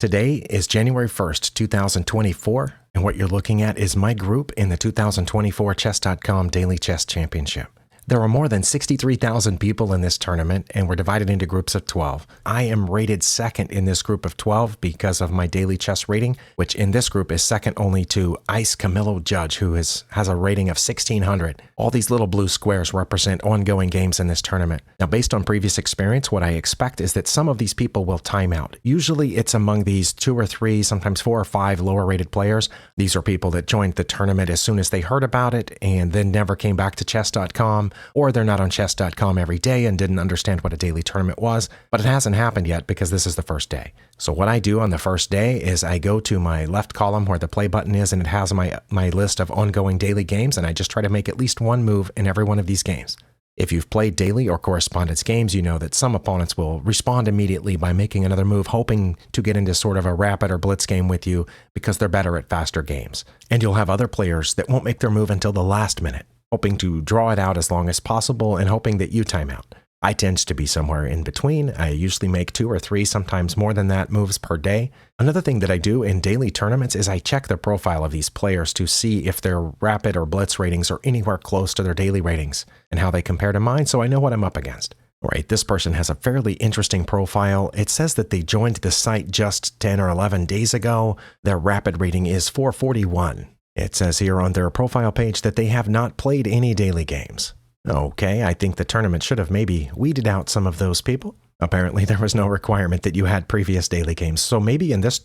Today is January 1st, 2024, and what you're looking at is my group in the 2024 Chess.com Daily Chess Championship. There are more than 63,000 people in this tournament, and we're divided into groups of 12. I am rated second in this group of 12 because of my daily chess rating, which in this group is second only to Ice Camillo Judge, who has a rating of 1,600. All these little blue squares represent ongoing games in this tournament. Now, based on previous experience, what I expect is that some of these people will time out. Usually it's among these 2 or 3, sometimes 4 or 5 lower rated players. These are people that joined the tournament as soon as they heard about it and then never came back to chess.com. Or they're not on chess.com every day and didn't understand what a daily tournament was, but it hasn't happened yet because this is the first day. So what I do on the first day is I go to my left column where the play button is, and it has my list of ongoing daily games, and I just try to make at least one move in every one of these games. If you've played daily or correspondence games, you know that some opponents will respond immediately by making another move, hoping to get into sort of a rapid or blitz game with you because they're better at faster games. And you'll have other players that won't make their move until the last minute, hoping to draw it out as long as possible and hoping that you time out. I tend to be somewhere in between. I usually make 2 or 3, sometimes more than that, moves per day. Another thing that I do in daily tournaments is I check the profile of these players to see if their rapid or blitz ratings are anywhere close to their daily ratings and how they compare to mine, so I know what I'm up against. All right, this person has a fairly interesting profile. It says that they joined the site just 10 or 11 days ago. Their rapid rating is 441. It says here on their profile page that they have not played any daily games. Okay, I think the tournament should have maybe weeded out some of those people. Apparently, there was no requirement that you had previous daily games. So maybe in this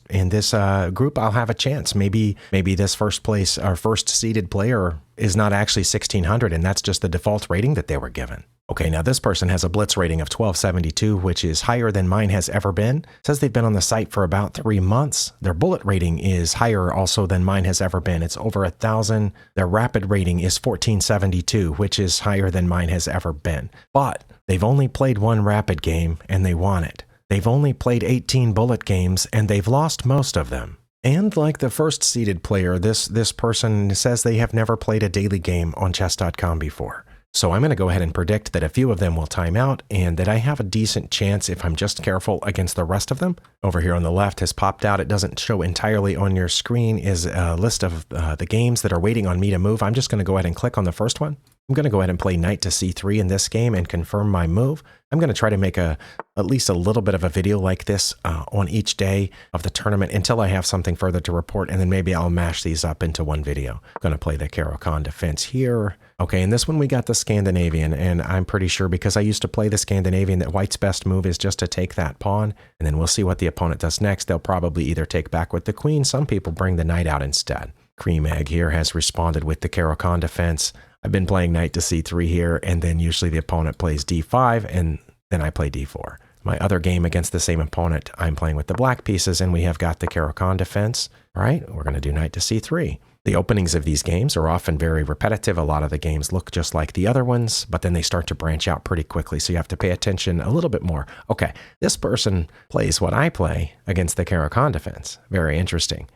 group, I'll have a chance. Maybe this first place, our first seeded player is not actually 1,600, and that's just the default rating that they were given. Okay, now this person has a blitz rating of 1272, which is higher than mine has ever been. It says they've been on the site for about 3 months. Their bullet rating is higher also than mine has ever been. It's over 1,000. Their rapid rating is 1472, which is higher than mine has ever been. But they've only played 1 rapid game and they won it. They've only played 18 bullet games and they've lost most of them. And like the first seeded player, this person says they have never played a daily game on chess.com before. So I'm going to go ahead and predict that a few of them will time out and that I have a decent chance if I'm just careful against the rest of them. Over here on the left has popped out. It doesn't show entirely on your screen is a list of the games that are waiting on me to move. I'm just going to go ahead and click on the first one. I'm going to go ahead and play knight to c3 in this game and confirm my move. I'm going to try to make at least a little bit of a video like this on each day of the tournament until I have something further to report, and then maybe I'll mash these up into one video. I'm going to play the Caro-Kann defense here. Okay, in this one we got the Scandinavian, and I'm pretty sure because I used to play the Scandinavian that white's best move is just to take that pawn, and then we'll see what the opponent does next. They'll probably either take back with the queen. Some people bring the knight out instead. Cream Egg here has responded with the Caro-Kann defense. I've been playing knight to c3 here, and then usually the opponent plays d5, and then I play d4. My other game against the same opponent, I'm playing with the black pieces, and we have got the Caro-Kann defense. All right, we're going to do knight to c3. The openings of these games are often very repetitive. A lot of the games look just like the other ones, but then they start to branch out pretty quickly, so you have to pay attention a little bit more. Okay, this person plays what I play against the Caro-Kann defense. Very interesting.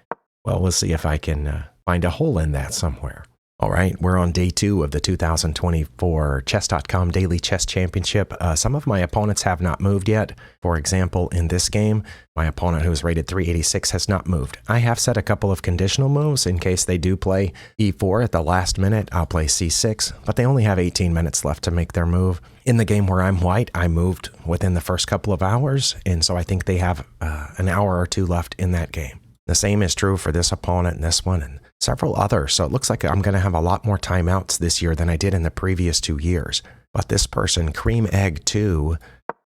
Well, we'll see if I can find a hole in that somewhere. All right, we're on day 2 of the 2024 Chess.com Daily Chess Championship. Some of my opponents have not moved yet. For example, in this game, my opponent who is rated 386 has not moved. I have set a couple of conditional moves in case they do play e4 at the last minute. I'll play c6, but they only have 18 minutes left to make their move. In the game where I'm white, I moved within the first couple of hours, and so I think they have an hour or 2 left in that game. The same is true for this opponent and this one and several others. So it looks like I'm going to have a lot more timeouts this year than I did in the previous 2 years. But this person, Cream Egg 2,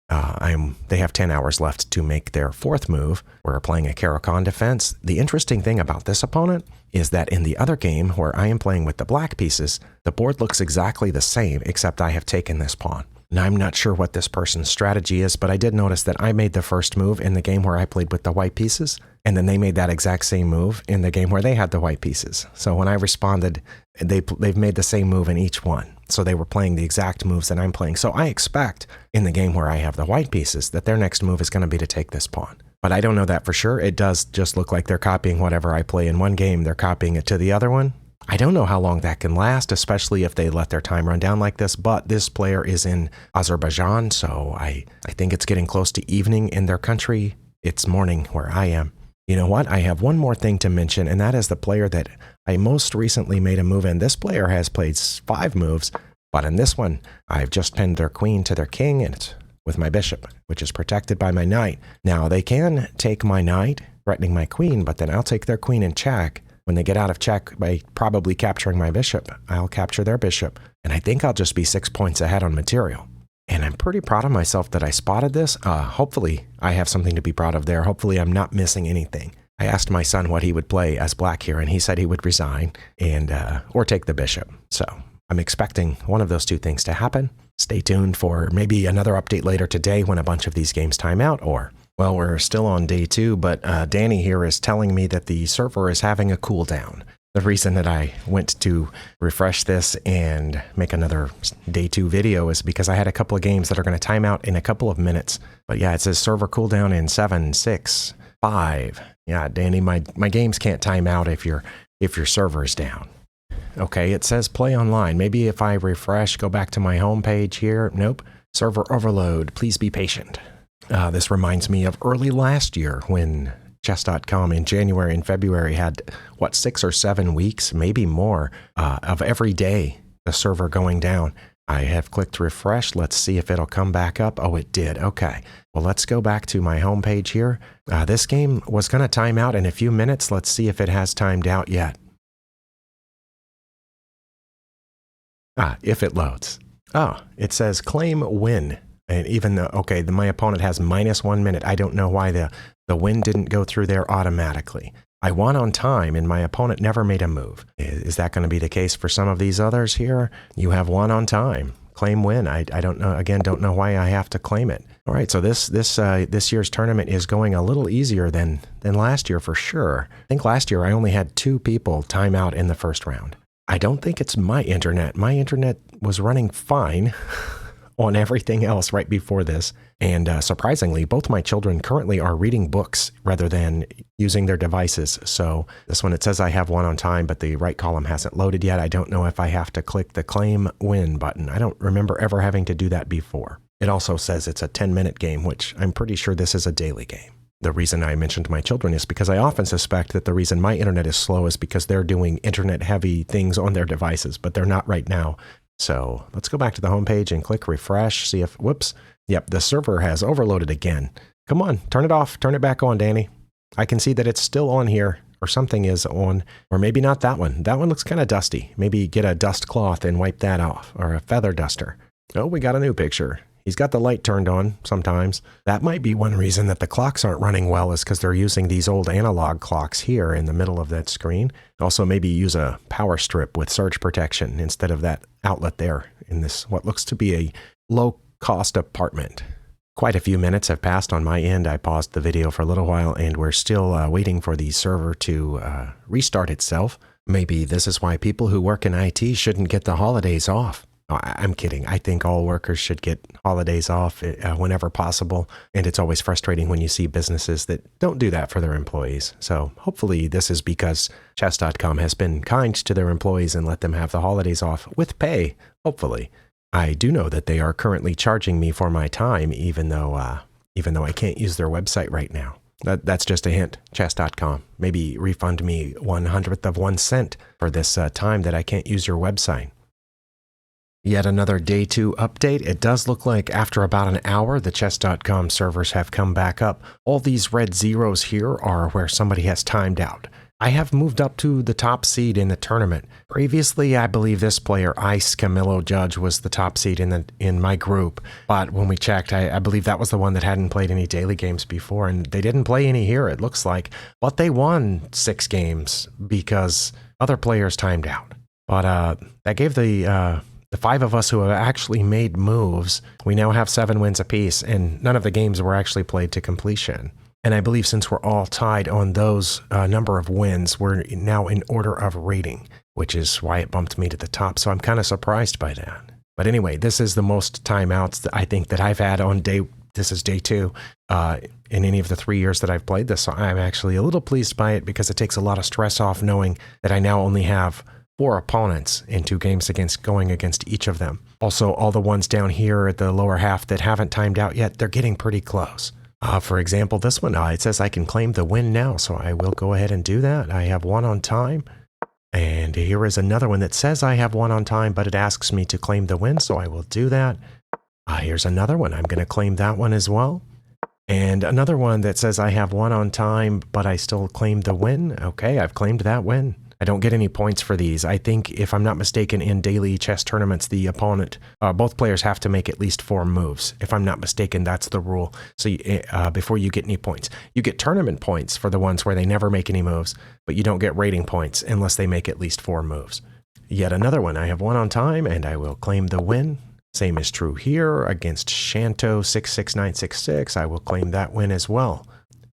they have 10 hours left to make their 4th move. We're playing a Caro-Kann defense. The interesting thing about this opponent is that in the other game where I am playing with the black pieces, the board looks exactly the same, except I have taken this pawn. Now, I'm not sure what this person's strategy is, but I did notice that I made the first move in the game where I played with the white pieces, and then they made that exact same move in the game where they had the white pieces. So when I responded, they've made the same move in each one. So they were playing the exact moves that I'm playing. So I expect in the game where I have the white pieces that their next move is going to be to take this pawn. But I don't know that for sure. It does just look like they're copying whatever I play in one game. They're copying it to the other one. I don't know how long that can last, especially if they let their time run down like this, but this player is in Azerbaijan, so I think it's getting close to evening in their country. It's morning where I am. You know what? I have one more thing to mention, and that is the player that I most recently made a move in. This player has played 5 moves, but in this one, I've just pinned their queen to their king, and it's with my bishop, which is protected by my knight. Now, they can take my knight, threatening my queen, but then I'll take their queen in check. When they get out of check by probably capturing my bishop, I'll capture their bishop, and I think I'll just be 6 points ahead on material. And I'm pretty proud of myself that I spotted this. Hopefully, I have something to be proud of there. Hopefully, I'm not missing anything. I asked my son what he would play as black here, and he said he would resign and or take the bishop. So I'm expecting one of those 2 things to happen. Stay tuned for maybe another update later today when a bunch of these games time out, or, well, we're still on day 2, but Danny here is telling me that the server is having a cooldown. The reason that I went to refresh this and make another day 2 video is because I had a couple of games that are going to time out in a couple of minutes. But yeah, it says server cooldown in 7, 6, 5. Yeah, Danny, my games can't time out if your server is down. Okay, it says play online. Maybe if I refresh, go back to my home page here. Nope. Server overload. Please be patient. This reminds me of early last year when chess.com in January and February had, 6 or 7 weeks, maybe more, of every day the server going down. I have clicked refresh. Let's see if it'll come back up. Oh, it did. Okay. Well, let's go back to my home page here. This game was going to time out in a few minutes. Let's see if it has timed out yet. If it loads. Oh, it says claim win. And even though, okay, my opponent has -1 minute. I don't know why the win didn't go through there automatically. I won on time and my opponent never made a move. Is that going to be the case for some of these others here? You have won on time. Claim win. I don't know. Again, don't know why I have to claim it. All right, so this year's tournament is going a little easier than last year for sure. I think last year I only had 2 people time out in the first round. I don't think it's my internet. My internet was running fine on everything else right before this. And surprisingly, both my children currently are reading books rather than using their devices. So this one, it says I have won on time, but the right column hasn't loaded yet. I don't know if I have to click the claim win button. I don't remember ever having to do that before. It also says it's a 10-minute game, which I'm pretty sure this is a daily game. The reason I mentioned my children is because I often suspect that the reason my internet is slow is because they're doing internet-heavy things on their devices, but they're not right now. So let's go back to the home page and click refresh, see if, whoops. Yep, the server has overloaded again. Come on, turn it off, turn it back on, Danny. I can see that it's still on here, or something is on, or maybe not that one. That one looks kind of dusty. Maybe get a dust cloth and wipe that off, or a feather duster. Oh, we got a new picture. He's got the light turned on sometimes. That might be one reason that the clocks aren't running well, is because they're using these old analog clocks here in the middle of that screen. Also, maybe use a power strip with surge protection instead of that outlet there in this, what looks to be a low-cost apartment. Quite a few minutes have passed on my end. I paused the video for a little while, and we're still waiting for the server to restart itself. Maybe this is why people who work in IT shouldn't get the holidays off. I'm kidding. I think all workers should get holidays off whenever possible. And it's always frustrating when you see businesses that don't do that for their employees. So hopefully this is because chess.com has been kind to their employees and let them have the holidays off with pay, hopefully. I do know that they are currently charging me for my time, even though I can't use their website right now. That's just a hint, chess.com. Maybe refund me 1/100th of 1 cent for this time that I can't use your website. Yet another day 2 update. It does look like after about an hour, the chess.com servers have come back up. All these red zeros here are where somebody has timed out. I have moved up to the top seed in the tournament. Previously, I believe this player, Ice Camilo Judge, was the top seed in my group. But when we checked, I believe that was the one that hadn't played any daily games before, and they didn't play any here, it looks like. But they won 6 games because other players timed out. But that gave the 5 of us who have actually made moves, we now have 7 wins apiece, and none of the games were actually played to completion. And I believe since we're all tied on those number of wins, we're now in order of rating, which is why it bumped me to the top. So I'm kind of surprised by that. But anyway, this is the most timeouts that I think that I've had on this is day 2 in any of the 3 years that I've played this. So I'm actually a little pleased by it because it takes a lot of stress off knowing that I now only have 4 opponents in 2 games going against each of them. Also, all the ones down here at the lower half that haven't timed out yet, they're getting pretty close. For example, this one, it says I can claim the win now, so I will go ahead and do that. I have one on time. And here is another one that says I have one on time, but it asks me to claim the win, so I will do that. Here's another one. I'm going to claim that one as well. And another one that says I have one on time, but I still claim the win. Okay, I've claimed that win. I don't get any points for these. I think, if I'm not mistaken, in daily chess tournaments, the opponent, both players have to make at least 4 moves. If I'm not mistaken, that's the rule. So before you get any points, you get tournament points for the ones where they never make any moves, but you don't get rating points unless they make at least 4 moves. Yet another one. I have one on time, and I will claim the win. Same is true here against Shanto 66966. I will claim that win as well.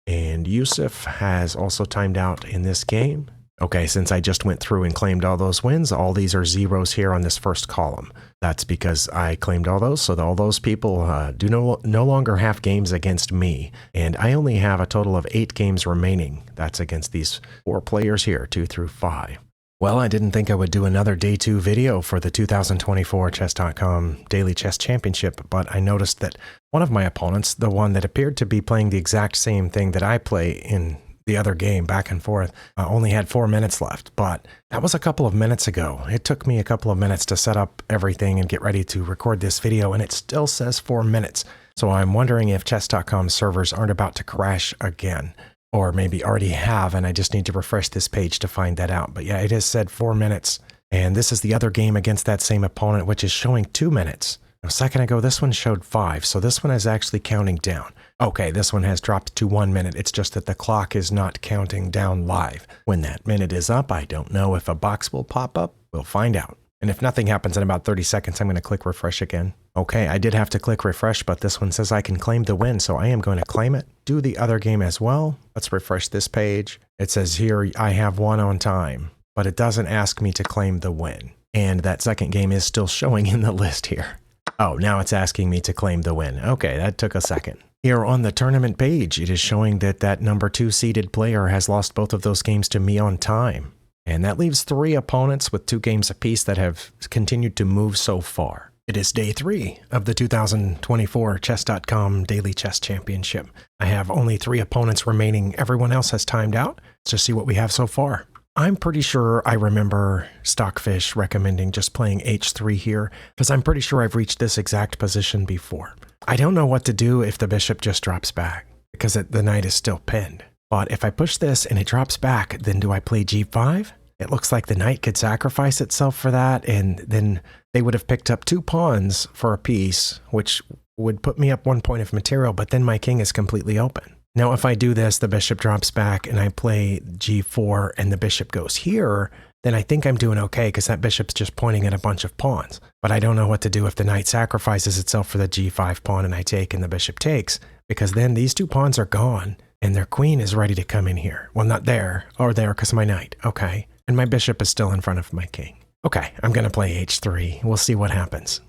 And Yusuf has also timed out in this game. Okay, since I just went through and claimed all those wins, all these are zeros here on this first column. That's because I claimed all those, so all those people do no longer have games against me. And I only have a total of 8 games remaining. That's against these 4 players here, 2 through 5. Well, I didn't think I would do another Day 2 video for the 2024 Chess.com Daily Chess Championship, but I noticed that one of my opponents, the one that appeared to be playing the exact same thing that I play in the other game, back and forth, only had 4 minutes left, but that was a couple of minutes ago. It took me a couple of minutes to set up everything and get ready to record this video, and it still says 4 minutes. So I'm wondering if Chess.com servers aren't about to crash again, or maybe already have, and I just need to refresh this page to find that out. But yeah, it has said 4 minutes, and this is the other game against that same opponent, which is showing 2 minutes. A second ago, this one showed 5, so this one is actually counting down. Okay, this one has dropped to 1 minute. It's just that the clock is not counting down live. When that minute is up, I don't know if a box will pop up. We'll find out. And if nothing happens in about 30 seconds, I'm going to click refresh again. Okay, I did have to click refresh, but this one says I can claim the win, so I am going to claim it. Do the other game as well. Let's refresh this page. It says here I have one on time, but it doesn't ask me to claim the win. And that second game is still showing in the list here. Oh, now it's asking me to claim the win. Okay, that took a second. Here on the tournament page, it is showing that that number 2 seeded player has lost both of those games to me on time. And that leaves 3 opponents with 2 games apiece that have continued to move so far. It is Day 3 of the 2024 Chess.com Daily Chess Championship. I have only 3 opponents remaining. Everyone else has timed out. Let's just see what we have so far. I'm pretty sure I remember Stockfish recommending just playing h3 here, because I'm pretty sure I've reached this exact position before. I don't know what to do if the bishop just drops back, because the knight is still pinned. But if I push this and it drops back, then do I play g5? It looks like the knight could sacrifice itself for that, and then they would have picked up 2 pawns for a piece, which would put me up 1 point of material, but then my king is completely open. Now, if I do this, the bishop drops back and I play g4 and the bishop goes here, then I think I'm doing okay because that bishop's just pointing at a bunch of pawns. But I don't know what to do if the knight sacrifices itself for the g5 pawn and I take and the bishop takes, because then these 2 pawns are gone and their queen is ready to come in here. Well, not there, or there because of my knight. Okay. And my bishop is still in front of my king. Okay, I'm going to play h3. We'll see what happens.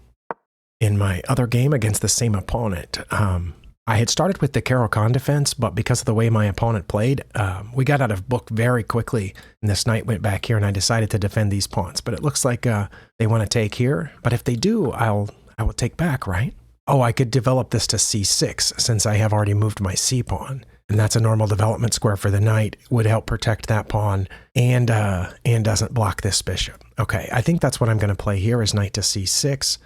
In my other game against the same opponent, I had started with the Caro-Kann defense, but because of the way my opponent played, we got out of book very quickly, and this knight went back here, and I decided to defend these pawns. But it looks like they want to take here, but if they do, I will take back, right? Oh, I could develop this to c6, since I have already moved my c-pawn, and that's a normal development square for the knight, would help protect that pawn, and doesn't block this bishop. Okay, I think that's what I'm going to play here, is knight to c6.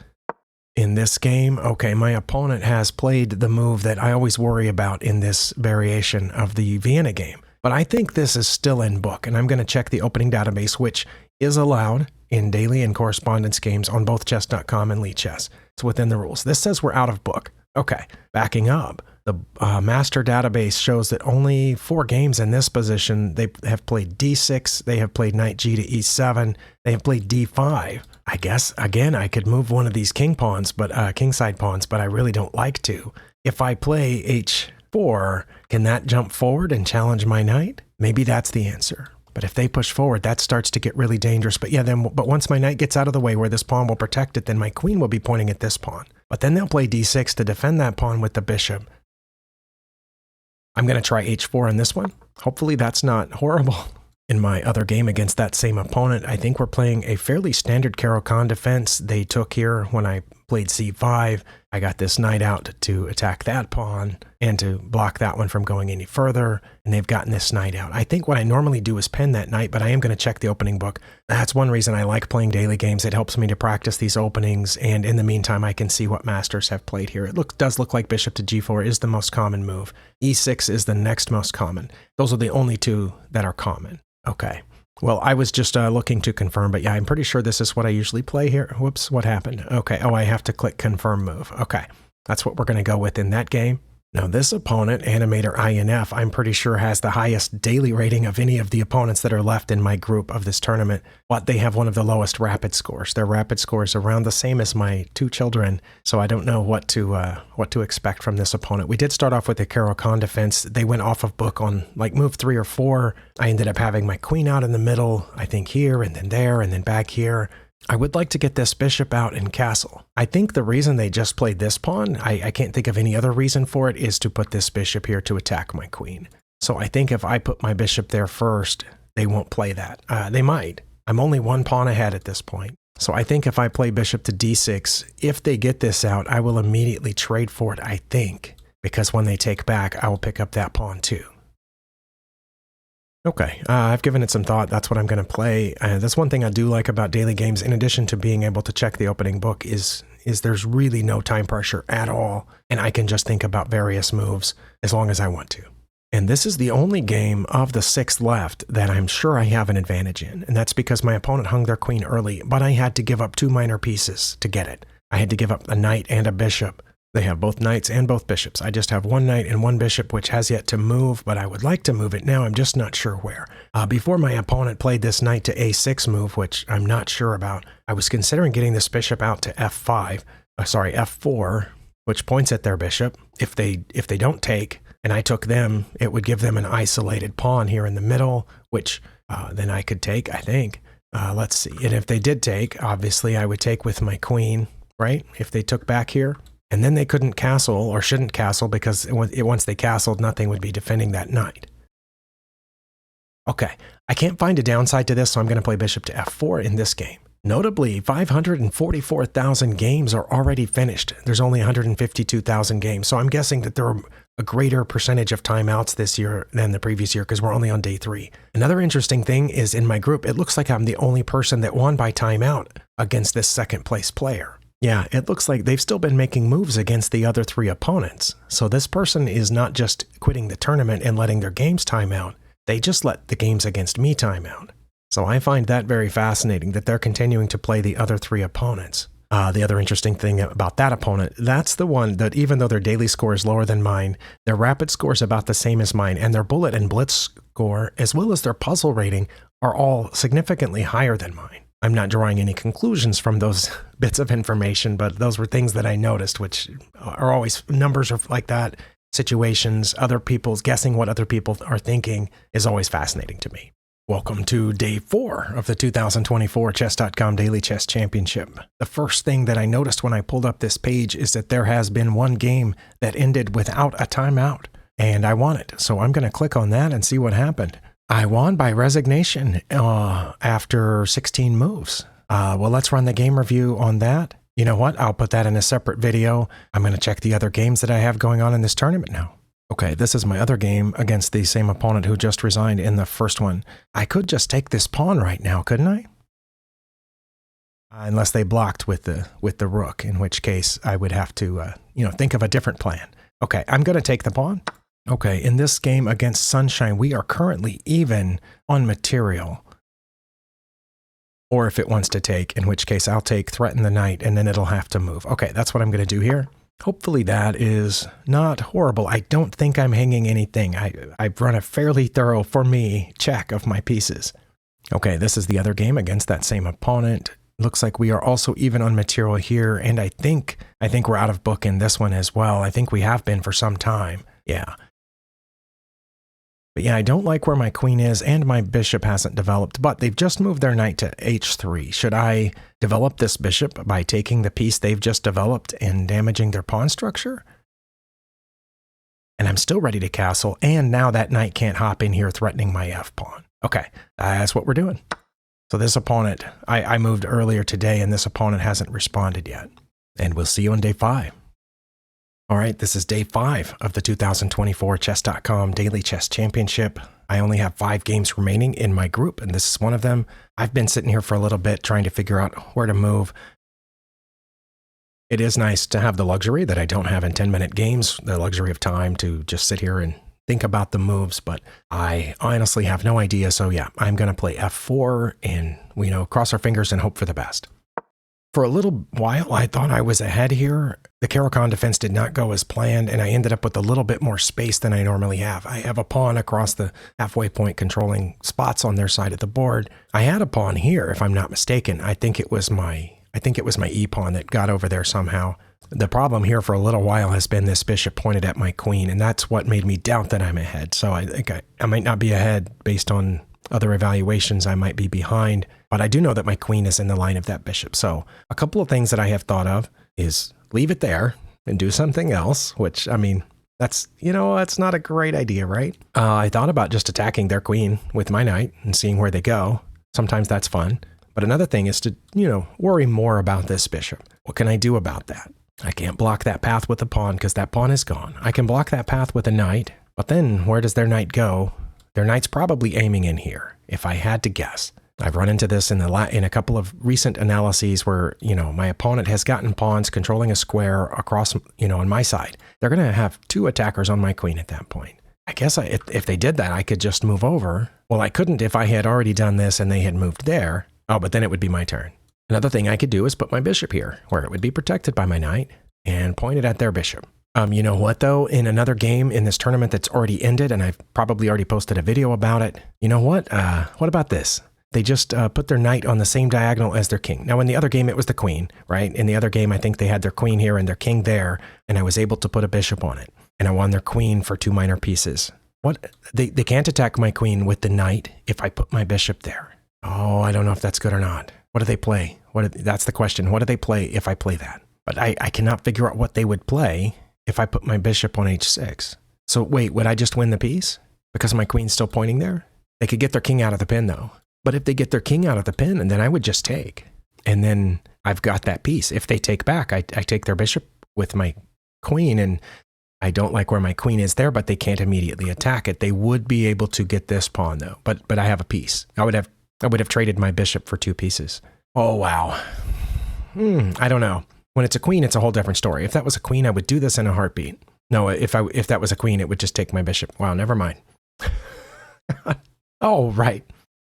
In this game, okay, my opponent has played the move that I always worry about in this variation of the Vienna game. But I think this is still in book, and I'm going to check the opening database, which is allowed in daily and correspondence games on both chess.com and Lichess. It's within the rules. This says we're out of book. Okay, backing up. The master database shows that only 4 games in this position, they have played d6, they have played knight g to e7, they have played d5. I guess, again, I could move one of these king pawns, but kingside pawns, but I really don't like to. If I play h4, can that jump forward and challenge my knight? Maybe that's the answer. But if they push forward, that starts to get really dangerous. But yeah, but once my knight gets out of the way where this pawn will protect it, then my queen will be pointing at this pawn. But then they'll play d6 to defend that pawn with the bishop. I'm going to try h4 in this one. Hopefully that's not horrible. In my other game against that same opponent, I think we're playing a fairly standard Caro-Kann defense they took here when I played c5. I got this knight out to attack that pawn and to block that one from going any further, and they've gotten this knight out. I think what I normally do is pen that knight, but I am going to check the opening book. That's one reason I like playing daily games. It helps me to practice these openings, and in the meantime, I can see what masters have played here. It does look like bishop to g4 is the most common move. e6 is the next most common. Those are the only two that are common. Okay. Well, I was just looking to confirm, but yeah, I'm pretty sure this is what I usually play here. Whoops, what happened? Okay, oh, I have to click confirm move. Okay, that's what we're going to go with in that game. Now, this opponent, Animator INF, I'm pretty sure has the highest daily rating of any of the opponents that are left in my group of this tournament, but they have one of the lowest rapid scores. Their rapid score is around the same as my two children, so I don't know what to expect from this opponent. We did start off with the Caro-Kann defense. They went off of book on like move 3 or 4. I ended up having my queen out in the middle, I think here, and then there, and then back here. I would like to get this bishop out and castle. I think the reason they just played this pawn, I can't think of any other reason for it, is to put this bishop here to attack my queen. So I think if I put my bishop there first, they won't play that. They might. I'm only one pawn ahead at this point. So I think if I play bishop to d6, if they get this out, I will immediately trade for it, I think, because when they take back, I will pick up that pawn too. Okay, I've given it some thought. That's what I'm going to play. That's one thing I do like about daily games, in addition to being able to check the opening book, is there's really no time pressure at all, and I can just think about various moves as long as I want to. And this is the only game of the 6 left that I'm sure I have an advantage in, and that's because my opponent hung their queen early, but I had to give up 2 minor pieces to get it. I had to give up a knight and a bishop. They have both knights and both bishops. I just have 1 knight and 1 bishop, which has yet to move, but I would like to move it now. I'm just not sure where. Before my opponent played this knight to a6 move, which I'm not sure about, I was considering getting this bishop out to f4, which points at their bishop. If they don't take, and I took them, it would give them an isolated pawn here in the middle, which then I could take, I think. Let's see. And if they did take, obviously I would take with my queen, right? If they took back here. And then they couldn't castle, or shouldn't castle, because once they castled, nothing would be defending that knight. Okay, I can't find a downside to this, so I'm going to play bishop to f4 in this game. Notably, 544,000 games are already finished. There's only 152,000 games, so I'm guessing that there are a greater percentage of timeouts this year than the previous year, because we're only on day 3. Another interesting thing is in my group, it looks like I'm the only person that won by timeout against this second place player. Yeah, it looks like they've still been making moves against the other 3 opponents. So this person is not just quitting the tournament and letting their games time out. They just let the games against me time out. So I find that very fascinating that they're continuing to play the other 3 opponents. The other interesting thing about that opponent, that's the one that even though their daily score is lower than mine, their rapid score is about the same as mine, and their bullet and blitz score, as well as their puzzle rating, are all significantly higher than mine. I'm not drawing any conclusions from those bits of information, but those were things that I noticed, which are always numbers are like that. Situations, other people's guessing what other people are thinking is always fascinating to me. Welcome to day 4 of the 2024 Chess.com Daily Chess Championship. The first thing that I noticed when I pulled up this page is that there has been one game that ended without a timeout, and I won it. So I'm going to click on that and see what happened. I won by resignation after 16 moves. Well, let's run the game review on that. You know what? I'll put that in a separate video. I'm going to check the other games that I have going on in this tournament now. Okay, this is my other game against the same opponent who just resigned in the first one. I could just take this pawn right now, couldn't I? Unless they blocked with the rook, in which case I would have to think of a different plan. Okay, I'm going to take the pawn. Okay, in this game against Sunshine, we are currently even on material. Or if it wants to take, in which case I'll take threaten the knight, and then it'll have to move. Okay, that's what I'm going to do here. Hopefully that is not horrible. I don't think I'm hanging anything. I've run a fairly thorough, for me, check of my pieces. Okay, this is the other game against that same opponent. Looks like we are also even on material here, and I think we're out of book in this one as well. I think we have been for some time. Yeah. But yeah, I don't like where my queen is, and my bishop hasn't developed, but they've just moved their knight to h3. Should I develop this bishop by taking the piece they've just developed and damaging their pawn structure? And I'm still ready to castle, and now that knight can't hop in here threatening my f-pawn. Okay, that's what we're doing. So this opponent, I moved earlier today, and this opponent hasn't responded yet. and we'll see you on day 5. All right, this is day 5 of the 2024 Chess.com Daily Chess Championship. I only have 5 games remaining in my group, and this is one of them. I've been sitting here for a little bit trying to figure out where to move. It is nice to have the luxury that I don't have in 10-minute games, the luxury of time to just sit here and think about the moves, but I honestly have no idea. So yeah, I'm going to play f4 and, cross our fingers and hope for the best. For a little while, I thought I was ahead here. The Caro-Kann defense did not go as planned, and I ended up with a little bit more space than I normally have. I have a pawn across the halfway point controlling spots on their side of the board. I had a pawn here, if I'm not mistaken. I think it was my e-pawn that got over there somehow. The problem here for a little while has been this bishop pointed at my queen, and that's what made me doubt that I'm ahead. So I think I might not be ahead based on other evaluations. I might be behind, but I do know that my queen is in the line of that bishop. So a couple of things that I have thought of is leave it there and do something else, which, that's not a great idea, right? I thought about just attacking their queen with my knight and seeing where they go. Sometimes that's fun. But another thing is to, worry more about this bishop. What can I do about that? I can't block that path with a pawn because that pawn is gone. I can block that path with a knight, but then where does their knight go? Their knight's probably aiming in here, if I had to guess. I've run into this in a couple of recent analyses where, my opponent has gotten pawns controlling a square across, on my side. They're going to have 2 attackers on my queen at that point. I guess if they did that, I could just move over. Well, I couldn't if I had already done this and they had moved there. Oh, but then it would be my turn. Another thing I could do is put my bishop here, where it would be protected by my knight, and point it at their bishop. You know what, though? In another game in this tournament that's already ended, and I've probably already posted a video about it, you know what? What about this? They just put their knight on the same diagonal as their king. Now, in the other game, it was the queen, right? In the other game, I think they had their queen here and their king there, and I was able to put a bishop on it. And I won their queen for 2 minor pieces. What? They can't attack my queen with the knight if I put my bishop there. Oh, I don't know if that's good or not. What do they play? That's the question. What do they play if I play that? But I cannot figure out what they would play if I put my bishop on h6. So wait, would I just win the piece? Because my queen's still pointing there? They could get their king out of the pin, though. But if they get their king out of the pin, and then I would just take. And then I've got that piece. If they take back, I take their bishop with my queen, and I don't like where my queen is there, but they can't immediately attack it. They would be able to get this pawn, though. But I have a piece. I would have traded my bishop for 2 pieces. Oh, wow. I don't know. When it's a queen, it's a whole different story. If that was a queen, I would do this in a heartbeat. No, if that was a queen, it would just take my bishop. Wow, never mind. Oh, right.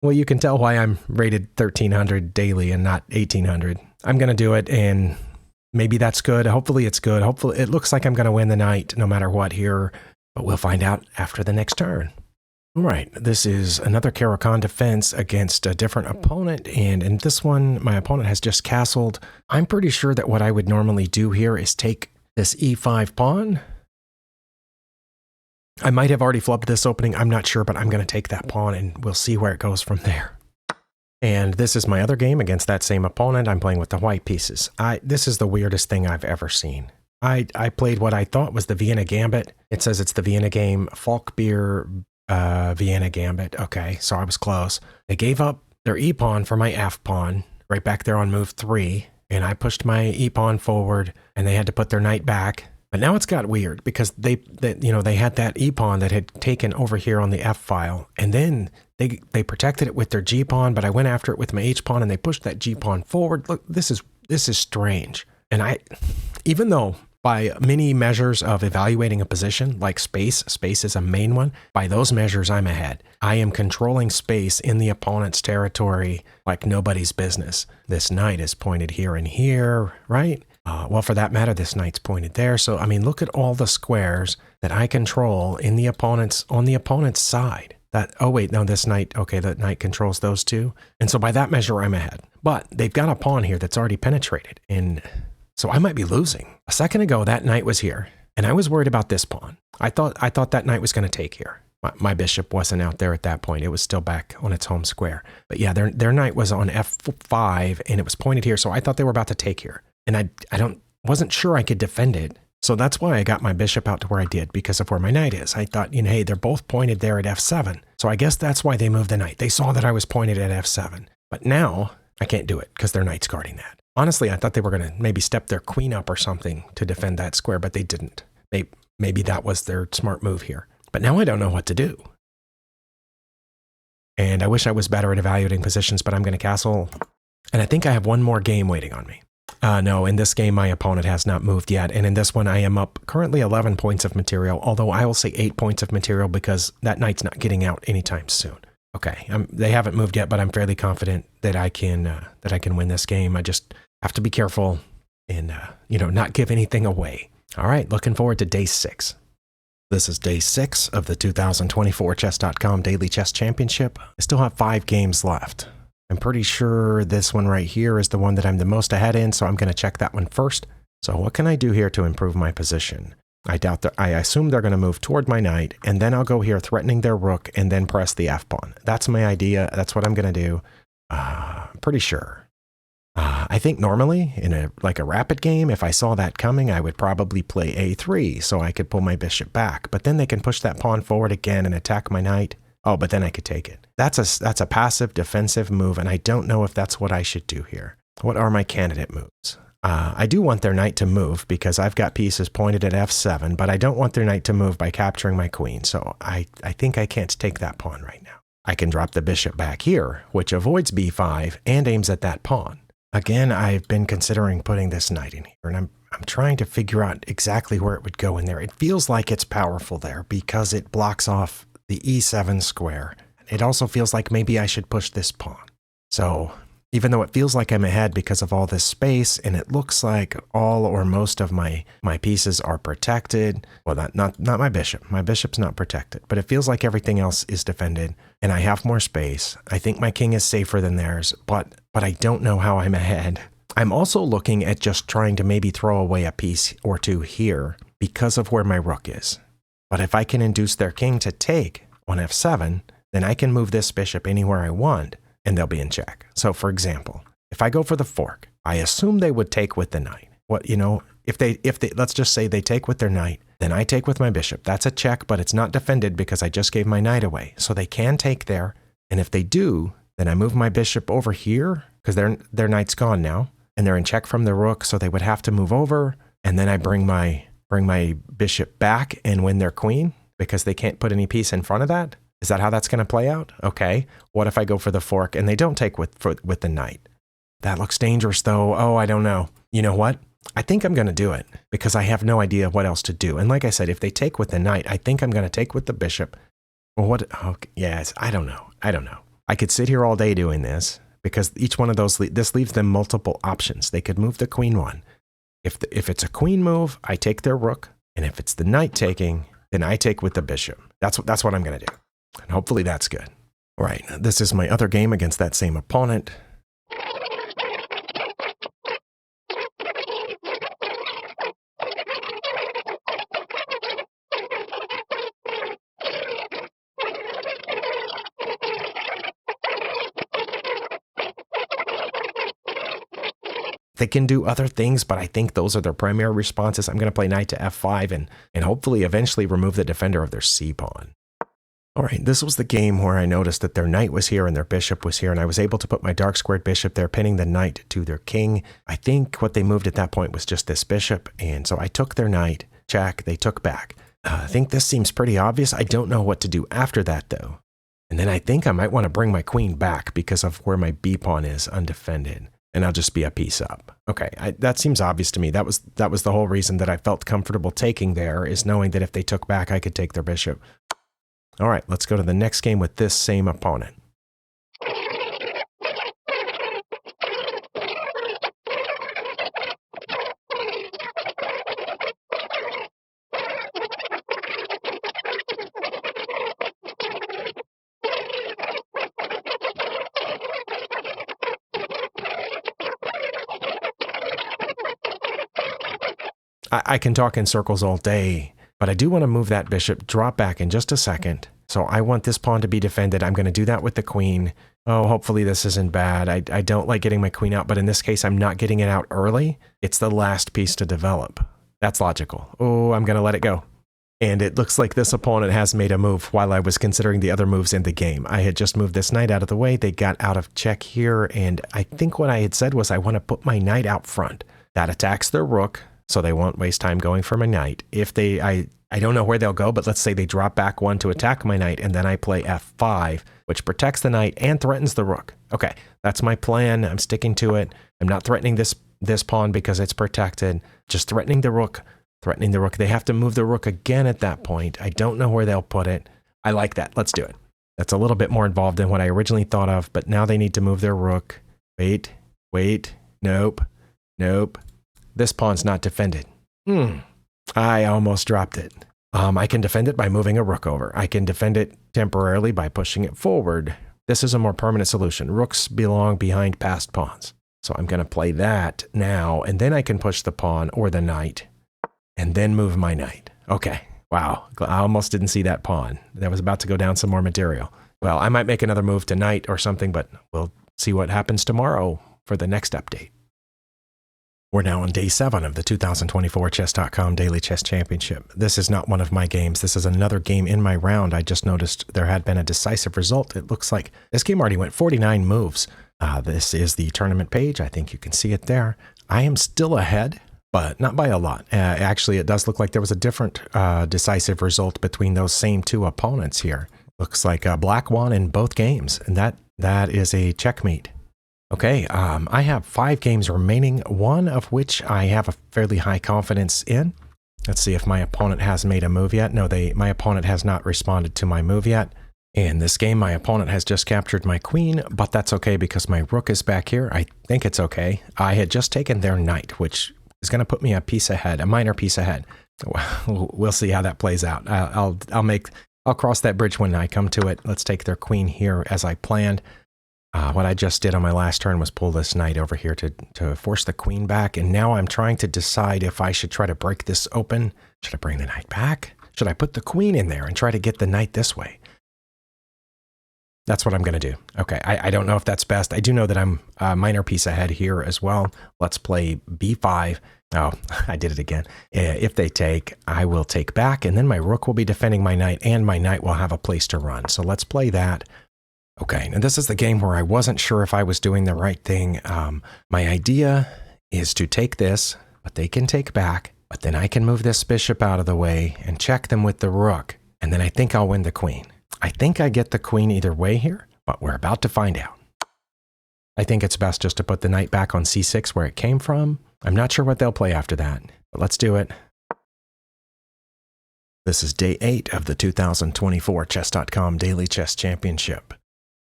Well, you can tell why I'm rated 1300 daily and not 1800. I'm going to do it, and maybe that's good. Hopefully it's good. Hopefully it looks like I'm going to win the night no matter what here, but we'll find out after the next turn. All right, this is another Caro-Kann defense against a different opponent, and in this one, my opponent has just castled. I'm pretty sure that what I would normally do here is take this e5 pawn. I might have already flubbed this opening, I'm not sure, but I'm going to take that pawn, and we'll see where it goes from there. And this is my other game against that same opponent. I'm playing with the white pieces. This is the weirdest thing I've ever seen. I played what I thought was the Vienna Gambit. It says it's the Vienna game, Falkbeer Vienna Gambit. Okay, so I was close. They gave up their e-pawn for my f-pawn right back there on move 3, and I pushed my e-pawn forward, and they had to put their knight back. But now it's got weird because they had that e-pawn that had taken over here on the f-file, and then they protected it with their g-pawn, but I went after it with my h-pawn, and they pushed that g-pawn forward. Look, this is strange. And even though by many measures of evaluating a position, like space is a main one, by those measures, I'm ahead. I am controlling space in the opponent's territory like nobody's business. This knight is pointed here and here, right? Well, for that matter, this knight's pointed there. So, look at all the squares that I control on the opponent's side. This knight, okay, the knight controls those 2. And so by that measure, I'm ahead. But they've got a pawn here that's already penetrated, and so I might be losing. A second ago, that knight was here, and I was worried about this pawn. I thought that knight was going to take here. My bishop wasn't out there at that point. It was still back on its home square. But yeah, their knight was on f5, and it was pointed here, so I thought they were about to take here. And I wasn't sure I could defend it. So that's why I got my bishop out to where I did, because of where my knight is. I thought, hey, they're both pointed there at f7. So I guess that's why they moved the knight. They saw that I was pointed at f7. But now I can't do it because their knight's guarding that. Honestly, I thought they were going to maybe step their queen up or something to defend that square, but they didn't. Maybe that was their smart move here. But now I don't know what to do. And I wish I was better at evaluating positions, but I'm going to castle. And I think I have one more game waiting on me. No, in this game, my opponent has not moved yet. And in this one, I am up currently 11 points of material, although I will say 8 points of material because that knight's not getting out anytime soon. Okay, they haven't moved yet, but I'm fairly confident that I can win this game. I just have to be careful and, not give anything away. All right, looking forward to day 6. This is day 6 of the 2024 Chess.com Daily Chess Championship. I still have 5 games left. I'm pretty sure this one right here is the one that I'm the most ahead in, so I'm going to check that one first. So what can I do here to improve my position? I assume they're going to move toward my knight, and then I'll go here threatening their rook and then press the f-pawn. That's my idea. That's what I'm going to do. Pretty sure. I think normally in a rapid game, if I saw that coming, I would probably play a3 so I could pull my bishop back. But then they can push that pawn forward again and attack my knight. Oh, but then I could take it. That's a passive defensive move, and I don't know if that's what I should do here. What are my candidate moves? I do want their knight to move because I've got pieces pointed at f7, but I don't want their knight to move by capturing my queen, so I think I can't take that pawn right now. I can drop the bishop back here, which avoids b5 and aims at that pawn. Again, I've been considering putting this knight in here, and I'm trying to figure out exactly where it would go in there. It feels like it's powerful there because it blocks off the e7 square. It also feels like maybe I should push this pawn. So even though it feels like I'm ahead because of all this space, and it looks like all or most of my pieces are protected. Well, not my bishop. My bishop's not protected, but it feels like everything else is defended, and I have more space. I think my king is safer than theirs, but I don't know how I'm ahead. I'm also looking at just trying to maybe throw away a piece or two here because of where my rook is. But if I can induce their king to take on f7, then I can move this bishop anywhere I want, and they'll be in check. So for example, if I go for the fork, I assume they would take with the knight. If they let's just say they take with their knight, then I take with my bishop. That's a check, but it's not defended because I just gave my knight away. So they can take there, and if they do, then I move my bishop over here because their knight's gone now, and they're in check from the rook, so they would have to move over, and then I bring my bishop back and win their queen because they can't put any piece in front of that. Is that how that's going to play out? Okay. What if I go for the fork and they don't take with the knight? That looks dangerous though. Oh, I don't know. You know what? I think I'm going to do it because I have no idea what else to do. And like I said, if they take with the knight, I think I'm going to take with the bishop. Well, what? Oh, yes. I don't know. I could sit here all day doing this because each one of those, this leaves them multiple options. They could move the queen one. If it's a queen move, I take their rook. And if it's the knight taking, then I take with the bishop. That's what I'm going to do. And hopefully that's good. All right, this is my other game against that same opponent. They can do other things, but I think those are their primary responses. I'm going to play knight to f5 and hopefully eventually remove the defender of their c-pawn. All right, this was the game where I noticed that their knight was here and their bishop was here, and I was able to put my dark squared bishop there, pinning the knight to their king. I think what they moved at that point was just this bishop, and so I took their knight, check, they took back. I think this seems pretty obvious. I don't know what to do after that, though. And then I think I might want to bring my queen back because of where my b-pawn is undefended, and I'll just be a piece up. Okay, that seems obvious to me. That was the whole reason that I felt comfortable taking there, is knowing that if they took back, I could take their bishop. All right, let's go to the next game with this same opponent. I can talk in circles all day, but I do want to move that bishop, drop back in just a second. So I want this pawn to be defended. I'm going to do that with the queen. Oh, hopefully this isn't bad. I don't like getting my queen out, but in this case, I'm not getting it out early. It's the last piece to develop. That's logical. Oh, I'm going to let it go. And it looks like this opponent has made a move while I was considering the other moves in the game. I had just moved this knight out of the way. They got out of check here. And I think what I had said was I want to put my knight out front. That attacks their rook, so they won't waste time going for my knight. If they, I don't know where they'll go, but let's say they drop back one to attack my knight, and then I play f5, which protects the knight and threatens the rook. Okay, that's my plan. I'm sticking to it. I'm not threatening this pawn because it's protected. Just threatening the rook. Threatening the rook. They have to move the rook again at that point. I don't know where they'll put it. I like that. Let's do it. That's a little bit more involved than what I originally thought of, but now they need to move their rook. Wait. Nope. This pawn's not defended. I almost dropped it. I can defend it by moving a rook over. I can defend it temporarily by pushing it forward. This is a more permanent solution. Rooks belong behind passed pawns. So I'm going to play that now, and then I can push the pawn or the knight, and then move my knight. Okay. Wow. I almost didn't see that pawn. That was about to go down some more material. Well, I might make another move to knight or something, but we'll see what happens tomorrow for the next update. We're now on day 7 of the 2024 Chess.com Daily Chess Championship. This is not one of my games. This is another game in my round. I just noticed there had been a decisive result. It looks like this game already went 49 moves. This is the tournament page. I think you can see it there. I am still ahead, but not by a lot. Actually, it does look like there was a different decisive result between those same two opponents here. Looks like black won in both games, and that is a checkmate. Okay, I have 5 games remaining, one of which I have a fairly high confidence in. Let's see if my opponent has made a move yet. No, my opponent has not responded to my move yet. In this game, my opponent has just captured my queen, but that's okay because my rook is back here. I think it's okay. I had just taken their knight, which is going to put me a piece ahead, a minor piece ahead. We'll see how that plays out. I'll cross that bridge when I come to it. Let's take their queen here as I planned. What I just did on my last turn was pull this knight over here to force the queen back, and now I'm trying to decide if I should try to break this open. Should I bring the knight back? Should I put the queen in there and try to get the knight this way? That's what I'm going to do. Okay, I don't know if that's best. I do know that I'm a minor piece ahead here as well. Let's play b5. Oh, I did it again. If they take, I will take back, and then my rook will be defending my knight, and my knight will have a place to run. So let's play that. Okay, and this is the game where I wasn't sure if I was doing the right thing. My idea is to take this, but they can take back, but then I can move this bishop out of the way and check them with the rook, and then I think I'll win the queen. I think I get the queen either way here, but we're about to find out. I think it's best just to put the knight back on c6 where it came from. I'm not sure what they'll play after that, but let's do it. This is day 8 of the 2024 Chess.com Daily Chess Championship.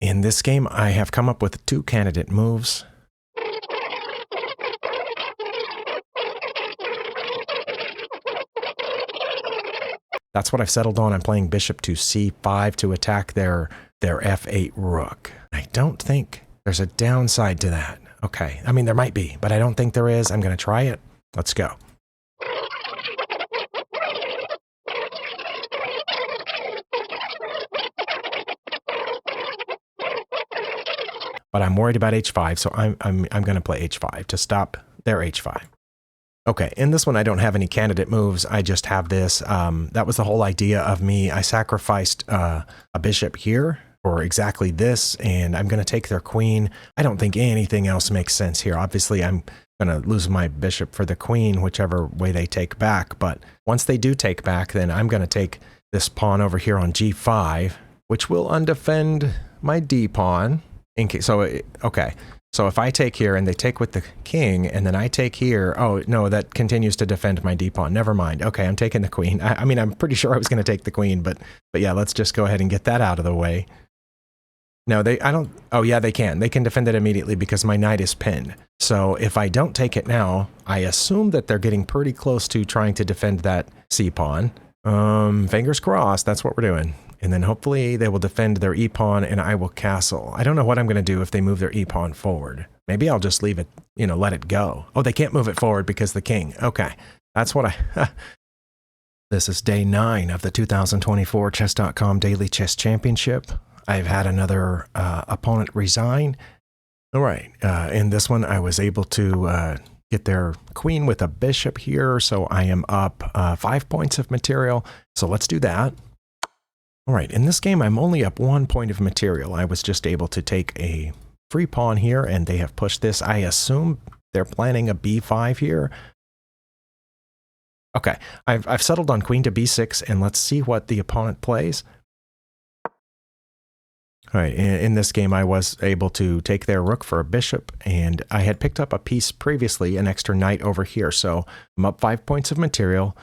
In this game, I have come up with 2 candidate moves. That's what I've settled on. I'm playing bishop to c5 to attack their f8 rook. I don't think there's a downside to that. Okay, I mean, there might be, but I don't think there is. I'm going to try it. Let's go. But I'm worried about h5, so I'm going to play h5 to stop their h5. Okay, in this one I don't have any candidate moves. I just have this. That was the whole idea of me. I sacrificed a bishop here for exactly this, and I'm going to take their queen. I don't think anything else makes sense here. Obviously, I'm going to lose my bishop for the queen, whichever way they take back. But once they do take back, then I'm going to take this pawn over here on g5, which will undefend my d pawn. Okay, so if I take here and they take with the king and then I take here, oh no, that continues to defend my d pawn. Never mind. Okay, I'm taking the queen. I mean, I'm pretty sure I was going to take the queen, but yeah, let's just go ahead and get that out of the way. No, oh yeah, they can. They can defend it immediately because my knight is pinned. So if I don't take it now, I assume that they're getting pretty close to trying to defend that c pawn. Fingers crossed, that's what we're doing. And then hopefully they will defend their e-pawn and I will castle. I don't know what I'm going to do if they move their e-pawn forward. Maybe I'll just leave it, let it go. Oh, they can't move it forward because the king. Okay, that's what This is day 9 of the 2024 Chess.com Daily Chess Championship. I've had another opponent resign. All right, in this one I was able to get their queen with a bishop here. So I am up 5 points of material. So let's do that. All right, in this game, I'm only up 1 point of material. I was just able to take a free pawn here, and they have pushed this. I assume they're planning a b5 here. Okay, I've settled on queen to b6, and let's see what the opponent plays. All right, in this game, I was able to take their rook for a bishop, and I had picked up a piece previously, an extra knight over here, so I'm up 5 points of material.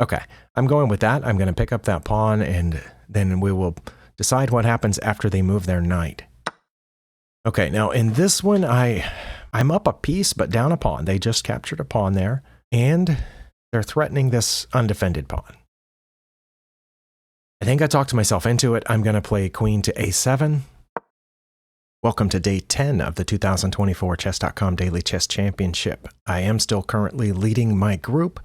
Okay, I'm going with that. I'm going to pick up that pawn, and then we will decide what happens after they move their knight. Okay, now in this one, I'm up a piece, but down a pawn. They just captured a pawn there, and they're threatening this undefended pawn. I think I talked myself into it. I'm going to play queen to a7. Welcome to day 10 of the 2024 Chess.com Daily Chess Championship. I am still currently leading my group.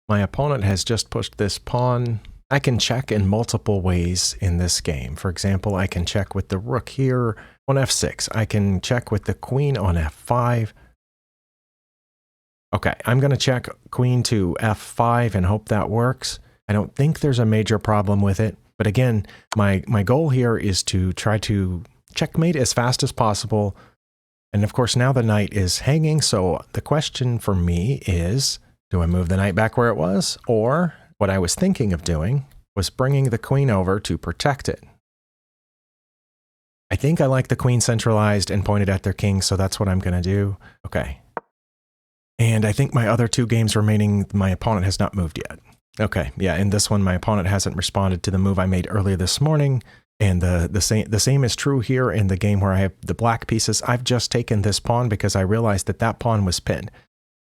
My opponent has just pushed this pawn. I can check in multiple ways in this game. For example, I can check with the rook here on f6. I can check with the queen on f5. Okay, I'm going to check queen to f5 and hope that works. I don't think there's a major problem with it. But again, my goal here is to try to checkmate as fast as possible. And of course, now the knight is hanging. So the question for me is, do I move the knight back where it was? Or what I was thinking of doing was bringing the queen over to protect it. I think I like the queen centralized and pointed at their king, so that's what I'm going to do. Okay. And I think my other 2 games remaining, my opponent has not moved yet. Okay, yeah, in this one, my opponent hasn't responded to the move I made earlier this morning. And the same is true here in the game where I have the black pieces. I've just taken this pawn because I realized that that pawn was pinned.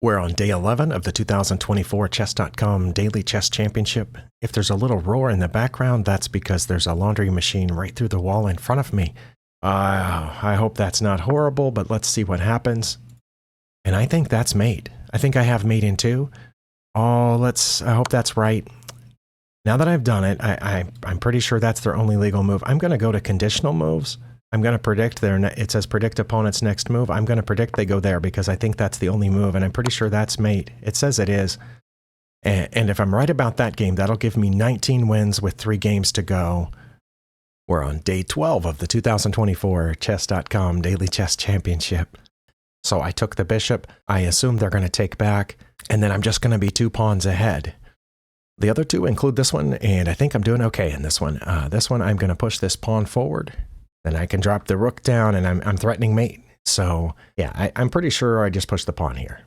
We're on day 11 of the 2024 Chess.com Daily Chess Championship. If there's a little roar in the background, that's because there's a laundry machine right through the wall in front of me. I hope that's not horrible, but let's see what happens. And I think that's mate. I think I have mate in 2. Oh, I hope that's right. Now that I've done it, I'm pretty sure that's their only legal move. I'm going to go to conditional moves. I'm going to predict it says predict opponent's next move. I'm going to predict they go there because I think that's the only move, and I'm pretty sure that's mate. It says it is. And if I'm right about that game, that'll give me 19 wins with 3 games to go. We're on day 12 of the 2024 Chess.com Daily Chess Championship. So I took the bishop. I assume they're going to take back, and then I'm just going to be 2 pawns ahead. The other 2 include this one, and I think I'm doing okay in this one. This one, I'm going to push this pawn forward. Then I can drop the rook down, and I'm threatening mate. So yeah, I'm pretty sure I just pushed the pawn here.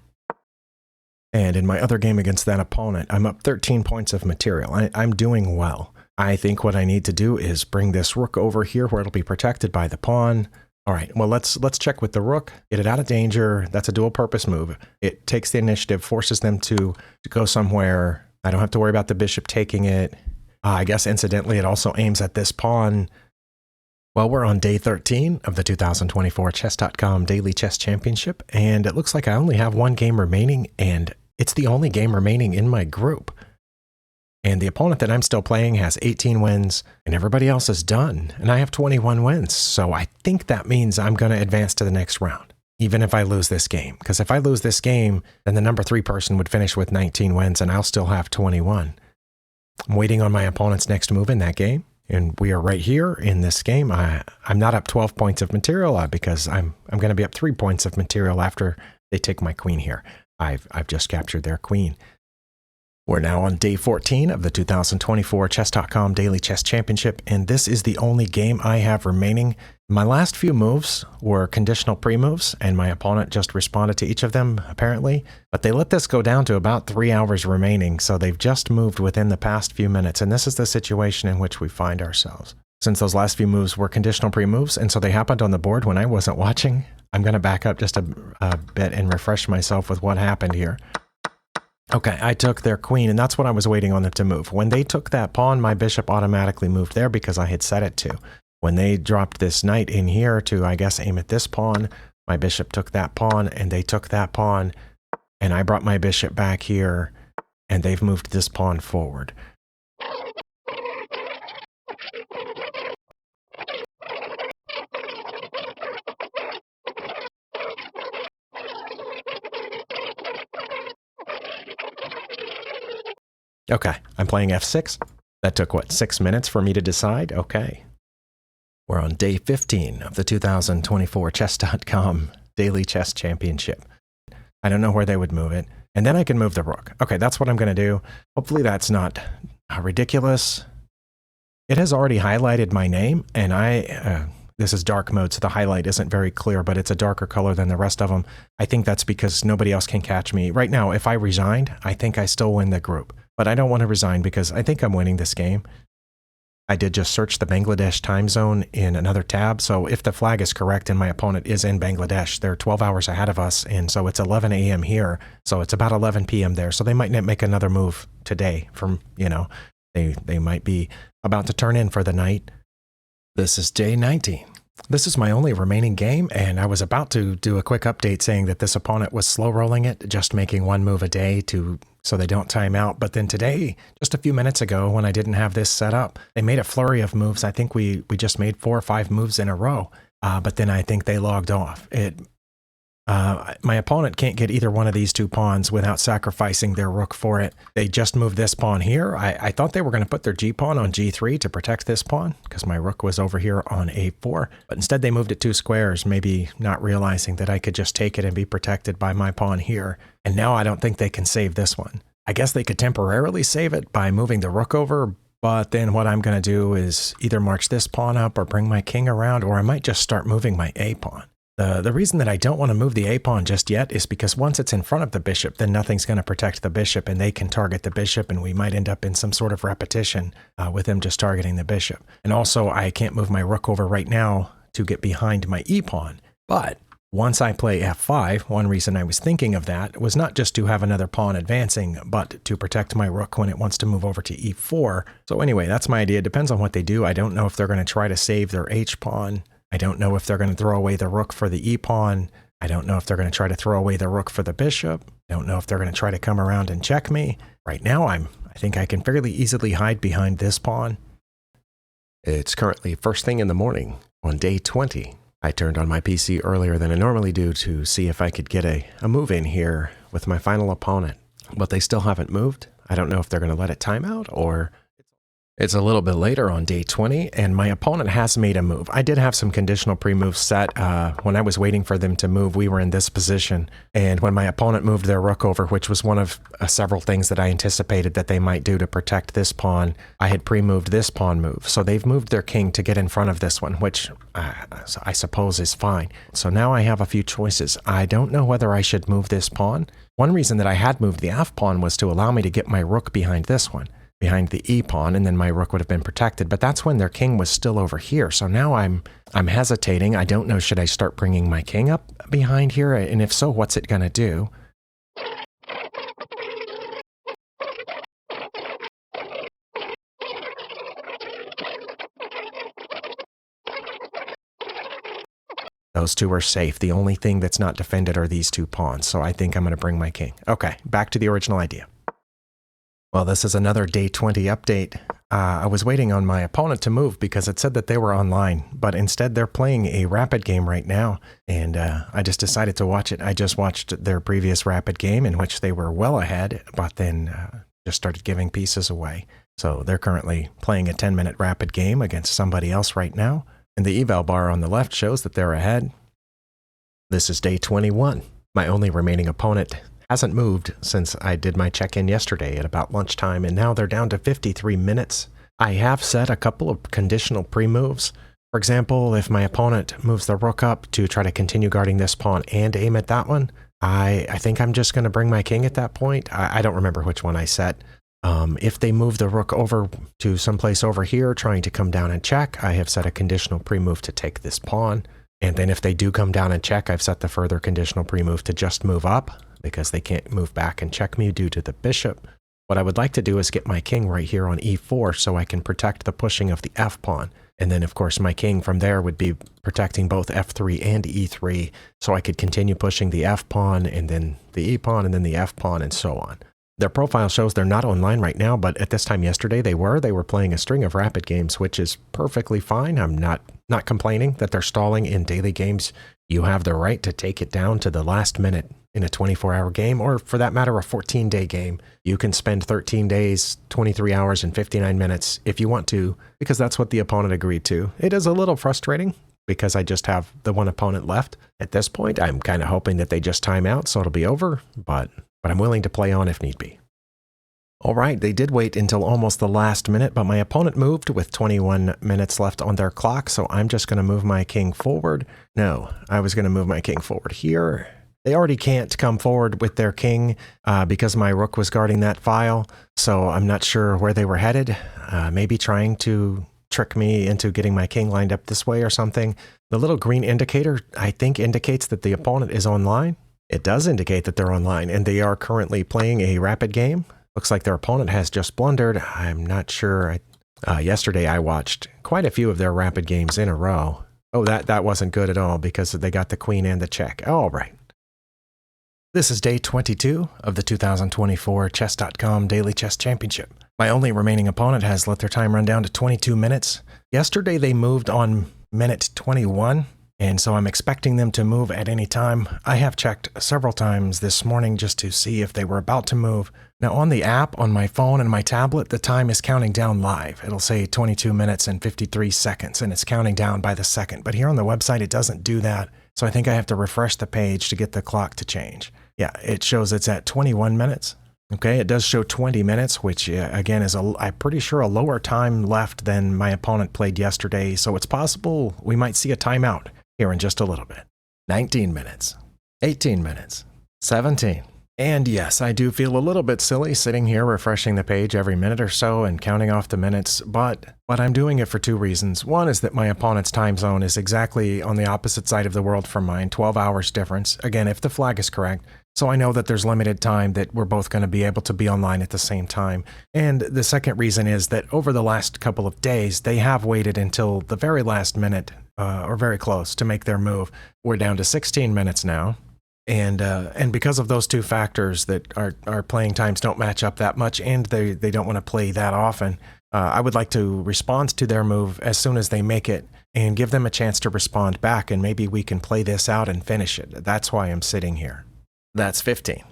And in my other game against that opponent, I'm up 13 points of material. I'm doing well. I think what I need to do is bring this rook over here where it'll be protected by the pawn. All right, well, let's check with the rook, get it out of danger. That's a dual purpose move. It takes the initiative, forces them to go somewhere. I don't have to worry about the bishop taking it. I guess incidentally, it also aims at this pawn. Well, we're on day 13 of the 2024 Chess.com Daily Chess Championship, and it looks like I only have 1 game remaining, and it's the only game remaining in my group. And the opponent that I'm still playing has 18 wins, and everybody else is done, and I have 21 wins. So I think that means I'm going to advance to the next round, even if I lose this game. Because if I lose this game, then the number 3 person would finish with 19 wins, and I'll still have 21. I'm waiting on my opponent's next move in that game, and we are right here in this game. I'm not up 12 points of material because I'm going to be up 3 points of material after they take my queen here. I've just captured their queen. We're now on day 14 of the 2024 Chess.com Daily Chess Championship, and this is the only game I have remaining. My last few moves were conditional pre-moves, and my opponent just responded to each of them, apparently. But they let this go down to about 3 hours remaining, so they've just moved within the past few minutes, and this is the situation in which we find ourselves. Since those last few moves were conditional pre-moves, and so they happened on the board when I wasn't watching, I'm going to back up just a bit and refresh myself with what happened here. Okay, I took their queen, and that's what I was waiting on them to move. When they took that pawn, my bishop automatically moved there because I had set it to. When they dropped this knight in here to, I guess, aim at this pawn, my bishop took that pawn, and they took that pawn, and I brought my bishop back here. and they've moved this pawn forward. Okay, I'm playing f6. That took, what, 6 minutes for me to decide? Okay. We're on day 15 of the 2024 Chess.com Daily Chess Championship. I don't know where they would move it. And then I can move the rook. Okay, that's what I'm going to do. Hopefully that's not ridiculous. It has already highlighted my name, and this is dark mode, so the highlight isn't very clear, but it's a darker color than the rest of them. I think that's because nobody else can catch me. Right now, if I resigned, I think I still win the group. But I don't want to resign because I think I'm winning this game. I did just search the Bangladesh time zone in another tab, so if the flag is correct and my opponent is in Bangladesh, they're 12 hours ahead of us, and so it's 11 a.m. here, so it's about 11 p.m. there, so they might not make another move today from, they might be about to turn in for the night. This is day 19. This is my only remaining game, and I was about to do a quick update saying that this opponent was slow rolling it, just making one move a day so they don't time out. But then today, just a few minutes ago, when I didn't have this set up, they made a flurry of moves. I think we just made 4 or 5 moves in a row, but then I think they logged off. My opponent can't get either one of these 2 pawns without sacrificing their rook for it. They just moved this pawn here. I thought they were going to put their g-pawn on g3 to protect this pawn because my rook was over here on a4. But instead they moved it 2 squares, maybe not realizing that I could just take it and be protected by my pawn here. And now I don't think they can save this one. I guess they could temporarily save it by moving the rook over, but then what I'm going to do is either march this pawn up or bring my king around, or I might just start moving my a-pawn. The reason that I don't want to move the a-pawn just yet is because once it's in front of the bishop, then nothing's going to protect the bishop, and they can target the bishop, and we might end up in some sort of repetition with them just targeting the bishop. And also, I can't move my rook over right now to get behind my e-pawn. But once I play f5, one reason I was thinking of that was not just to have another pawn advancing, but to protect my rook when it wants to move over to e4. So anyway, that's my idea. It depends on what they do. I don't know if they're going to try to save their h-pawn. I don't know if they're going to throw away the rook for the e-pawn. I don't know if they're going to try to throw away the rook for the bishop. I don't know if they're going to try to come around and check me. Right now, I think I can fairly easily hide behind this pawn. It's currently first thing in the morning on day 20. I turned on my PC earlier than I normally do to see if I could get a move in here with my final opponent. But they still haven't moved. I don't know if they're going to let it time out or... It's a little bit later on day 20, and my opponent has made a move. I did have some conditional pre-moves set. When I was waiting for them to move, we were in this position. And when my opponent moved their rook over, which was one of several things that I anticipated that they might do to protect this pawn, I had pre-moved this pawn move. So they've moved their king to get in front of this one, which I suppose is fine. So now I have a few choices. I don't know whether I should move this pawn. One reason that I had moved the f-pawn was to allow me to get my rook behind this one, behind the e-pawn, and then my rook would have been protected. But that's when their king was still over here. So now I'm hesitating. I don't know, should I start bringing my king up behind here? And if so, what's it going to do? Those 2 are safe. The only thing that's not defended are these 2 pawns. So I think I'm going to bring my king. Okay, back to the original idea. Well, this is another day 20 update. I was waiting on my opponent to move because it said that they were online, but instead they're playing a rapid game right now, and I just decided to watch it. I just watched their previous rapid game in which they were well ahead, but then just started giving pieces away. So they're currently playing a 10-minute rapid game against somebody else right now, and the eval bar on the left shows that they're ahead. This is day 21. My only remaining opponent hasn't moved since I did my check-in yesterday at about lunchtime, and now they're down to 53 minutes. I have set a couple of conditional pre-moves. For example, if my opponent moves the rook up to try to continue guarding this pawn and aim at that one, I think I'm just going to bring my king at that point. I don't remember which one I set. If they move the rook over to someplace over here trying to come down and check, I have set a conditional pre-move to take this pawn. And then if they do come down and check, I've set the further conditional pre-move to just move up, because they can't move back and check me due to the bishop. What I would like to do is get my king right here on e4 so I can protect the pushing of the f-pawn. And then, of course, my king from there would be protecting both f3 and e3, so I could continue pushing the f-pawn, and then the e-pawn, and then the f-pawn, and so on. Their profile shows they're not online right now, but at this time yesterday they were. They were playing a string of rapid games, which is perfectly fine. I'm not complaining that they're stalling in daily games. You have the right to take it down to the last minute in a 24-hour game, or for that matter, a 14-day game. You can spend 13 days, 23 hours, and 59 minutes if you want to, because that's what the opponent agreed to. It is a little frustrating because I just have the one opponent left. At this point, I'm kind of hoping that they just time out so it'll be over, but I'm willing to play on if need be. All right, they did wait until almost the last minute, but my opponent moved with 21 minutes left on their clock, so I'm just going to move my king forward. No, I was going to move my king forward here. They already can't come forward with their king because my rook was guarding that file, so I'm not sure where they were headed. Maybe trying to trick me into getting my king lined up this way or something. The little green indicator, I think, indicates that the opponent is online. It does indicate that they're online, and they are currently playing a rapid game. Looks like their opponent has just blundered. I'm not sure. Yesterday I watched quite a few of their rapid games in a row. Oh, that wasn't good at all because they got the queen and the check. All right. This is day 22 of the 2024 Chess.com Daily Chess Championship. My only remaining opponent has let their time run down to 22 minutes. Yesterday they moved on minute 21, and so I'm expecting them to move at any time. I have checked several times this morning just to see if they were about to move. Now on the app, on my phone and my tablet, the time is counting down live. It'll say 22 minutes and 53 seconds, and it's counting down by the second. But here on the website, it doesn't do that. So I think I have to refresh the page to get the clock to change. Yeah, it shows it's at 21 minutes. Okay, it does show 20 minutes, which again is, I'm pretty sure, a lower time left than my opponent played yesterday. So it's possible we might see a timeout here in just a little bit. 19 minutes, 18 minutes, 17. And yes, I do feel a little bit silly sitting here refreshing the page every minute or so and counting off the minutes, but I'm doing it for two reasons. One is that my opponent's time zone is exactly on the opposite side of the world from mine, 12 hours difference, again, if the flag is correct. So I know that there's limited time that we're both going to be able to be online at the same time. And the second reason is that over the last couple of days, they have waited until the very last minute, or very close, to make their move. We're down to 16 minutes now. And because of those two factors that our playing times don't match up that much and they don't want to play that often, I would like to respond to their move as soon as they make it and give them a chance to respond back, and maybe we can play this out and finish it. That's why I'm sitting here. That's 15.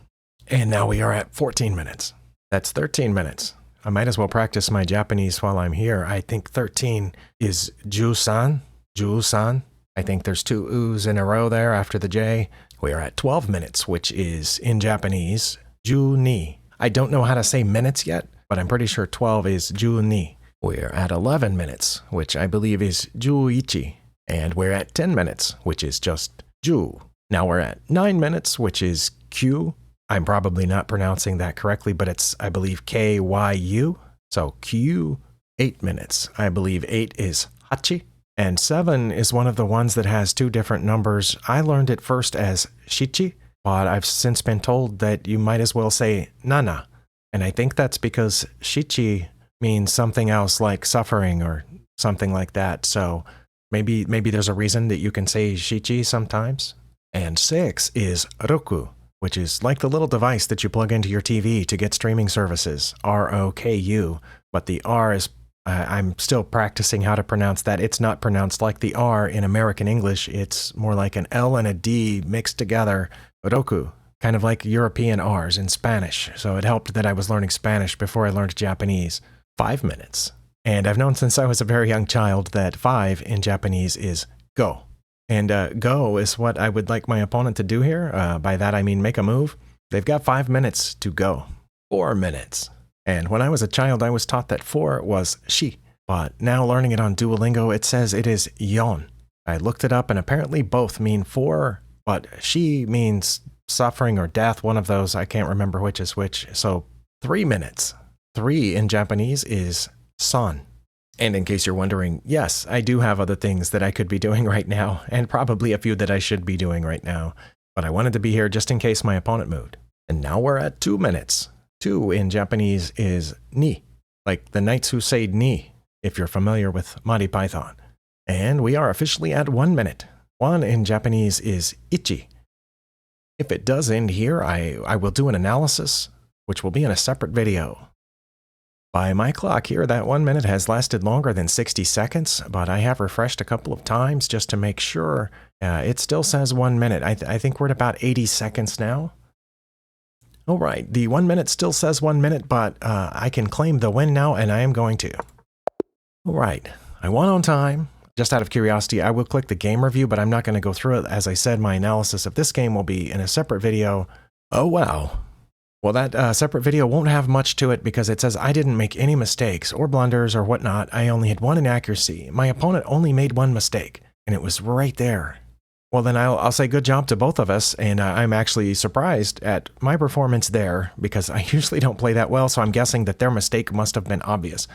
And now we are at 14 minutes. That's 13 minutes. I might as well practice my Japanese while I'm here. I think 13 is Ju-san. Ju-san. I think there's two U's in a row there after the J. We are at 12 minutes, which is, in Japanese, Ju-ni. I don't know how to say minutes yet, but I'm pretty sure 12 is Ju-ni. We're at 11 minutes, which I believe is Ju-ichi. And we're at 10 minutes, which is just Ju. Now we're at 9 minutes, which is Q. I'm probably not pronouncing that correctly, but it's, I believe, K-Y-U. So Q. 8 minutes. I believe 8 is Hachi. And 7 is one of the ones that has two different numbers. I learned it first as Shichi, but I've since been told that you might as well say Nana. And I think that's because Shichi means something else like suffering or something like that. So maybe there's a reason that you can say Shichi sometimes. And 6 is Roku, which is like the little device that you plug into your TV to get streaming services, R-O-K-U. But the R is I'm still practicing how to pronounce that. It's not pronounced like the R in American English. It's more like an L and a D mixed together. Roku, kind of like European R's in Spanish. So it helped that I was learning Spanish before I learned Japanese. 5 minutes. And I've known since I was a very young child that 5 in Japanese is go. And go is what I would like my opponent to do here. By that I mean make a move. They've got 5 minutes to go. 4 minutes. And when I was a child, I was taught that 4 was shi. But now learning it on Duolingo, it says it is yon. I looked it up, and apparently both mean 4, but shi means suffering or death, one of those. I can't remember which is which. So 3 minutes. 3 in Japanese is san. And in case you're wondering, yes, I do have other things that I could be doing right now, and probably a few that I should be doing right now. But I wanted to be here just in case my opponent moved. And now we're at 2 minutes. 2 in Japanese is ni, like the knights who say ni, if you're familiar with Monty Python. And we are officially at 1 minute. 1 in Japanese is ichi. If it does end here, I will do an analysis which will be in a separate video. By my clock here, that 1 minute has lasted longer than 60 seconds, but I have refreshed a couple of times just to make sure. It still says 1 minute. I think we're at about 80 seconds now. All right, the 1 minute still says 1 minute, but I can claim the win now, and I am going to. All right, I won on time. Just out of curiosity, I will click the game review, but I'm not going to go through it. As I said, my analysis of this game will be in a separate video. Oh, wow. Well, that separate video won't have much to it because it says I didn't make any mistakes or blunders or whatnot. I only had one inaccuracy. My opponent only made one mistake, and it was right there. Well, then I'll say good job to both of us, and I'm actually surprised at my performance there because I usually don't play that well, so I'm guessing that their mistake must have been obvious.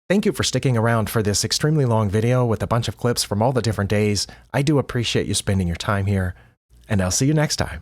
Thank you for sticking around for this extremely long video with a bunch of clips from all the different days. I do appreciate you spending your time here, and I'll see you next time.